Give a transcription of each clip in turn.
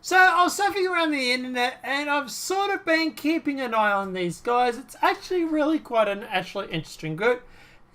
So I was surfing around the internet and I've sort of been keeping an eye on these guys. It's actually really quite an interesting group.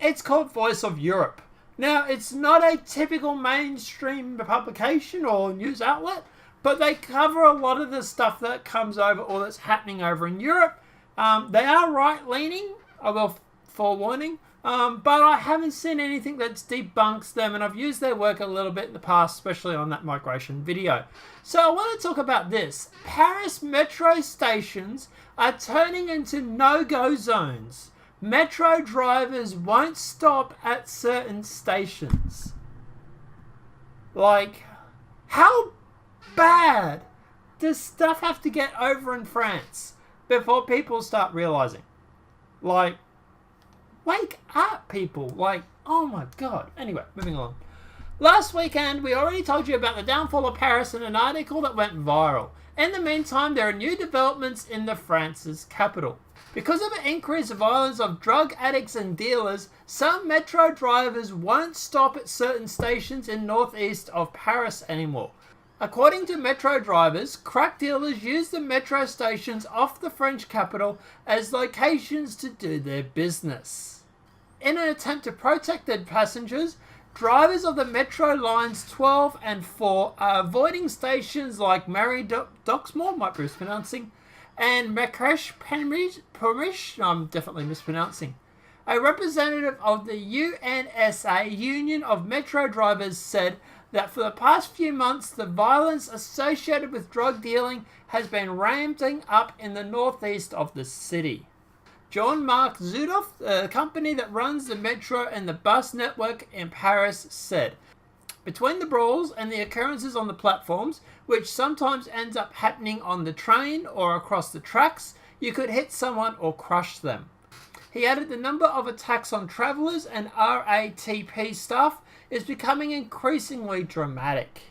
It's called Voice of Europe. Now, it's not a typical mainstream publication or news outlet, but they cover a lot of the stuff that comes over or that's happening over in Europe. They are right-leaning, I will forewarning, but I haven't seen anything that debunks them, and I've used their work a little bit in the past, especially on that migration video. So I want to talk about this. Paris metro stations are turning into no-go zones. Metro drivers won't stop at certain stations. Like, how bad does stuff have to get over in France before people start realizing? Like, wake up, people. Like, oh my god. Anyway, moving on. Last weekend, we already told you about the downfall of Paris in an article that went viral. In the meantime, there are new developments in France's capital. Because of an increased violence of drug addicts and dealers, some metro drivers won't stop at certain stations in northeast of Paris anymore. According to metro drivers, crack dealers use the metro stations off the French capital as locations to do their business. In an attempt to protect their passengers, drivers of the metro lines 12 and 4 are avoiding stations like Marie-Doxmore, might be mispronouncing, and Marrakech-Pemiche, I'm definitely mispronouncing. A representative of the UNSA, Union of Metro Drivers, said that for the past few months, the violence associated with drug dealing has been ramping up in the northeast of the city. Jean-Marc Zudoff, the company that runs the metro and the bus network in Paris, said, "Between the brawls and the occurrences on the platforms, which sometimes ends up happening on the train or across the tracks, you could hit someone or crush them." He added the number of attacks on travellers and RATP staff is becoming increasingly dramatic.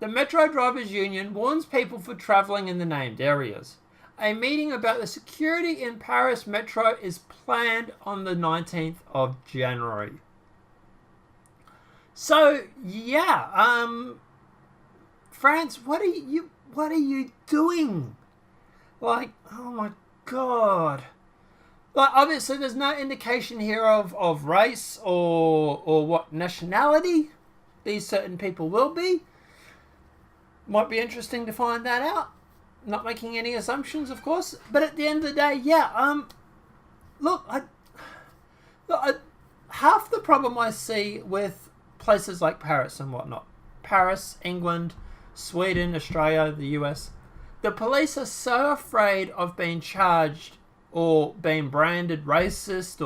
The Metro Drivers Union warns people for travelling in the named areas. A meeting about the security in Paris Metro is planned on the 19th of January. So, yeah, France, what are you doing? Like, oh my god. Like, obviously there's no indication here of race or what nationality these certain people will be. Might be interesting to find that out. Not making any assumptions, of course. But at the end of the day, yeah, half the problem I see with places like Paris and whatnot, Paris, England, Sweden, Australia, the US, the police are so afraid of being charged or being branded racist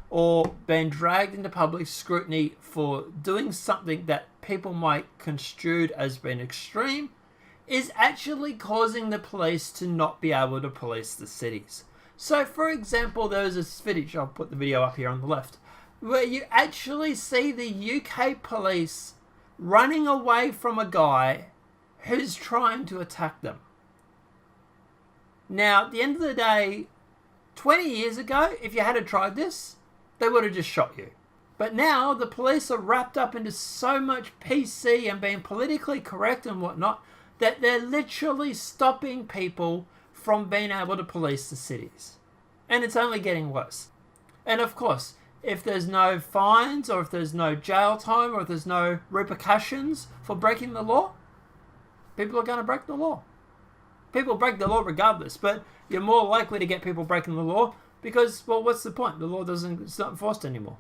or being dragged into public scrutiny for doing something that people might construe as being extreme, is actually causing the police to not be able to police the cities. So, for example, there was this footage, I'll put the video up here on the left, where you actually see the UK police running away from a guy who's trying to attack them. Now, at the end of the day, 20 years ago, if you had tried this, they would have just shot you. But now, the police are wrapped up into so much PC and being politically correct and whatnot, that they're literally stopping people from being able to police the cities. And it's only getting worse. And of course, if there's no fines or if there's no jail time or if there's no repercussions for breaking the law, people are going to break the law. People break the law regardless, but you're more likely to get people breaking the law because, well, what's the point? The law it's not enforced anymore.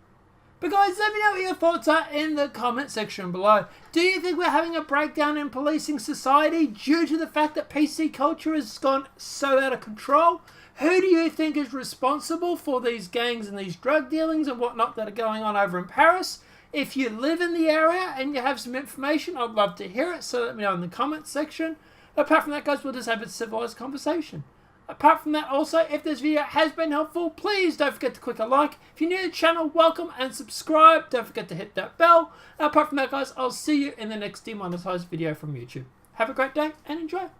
But guys, let me know what your thoughts are in the comment section below. Do you think we're having a breakdown in policing society due to the fact that PC culture has gone so out of control? Who do you think is responsible for these gangs and these drug dealings and whatnot that are going on over in Paris? If you live in the area and you have some information, I'd love to hear it, so let me know in the comment section. Apart from that, guys, we'll just have a civilized conversation. Apart from that, also, if this video has been helpful, please don't forget to click a like. If you're new to the channel, welcome and subscribe. Don't forget to hit that bell. Apart from that, guys, I'll see you in the next demonetized video from YouTube. Have a great day and enjoy.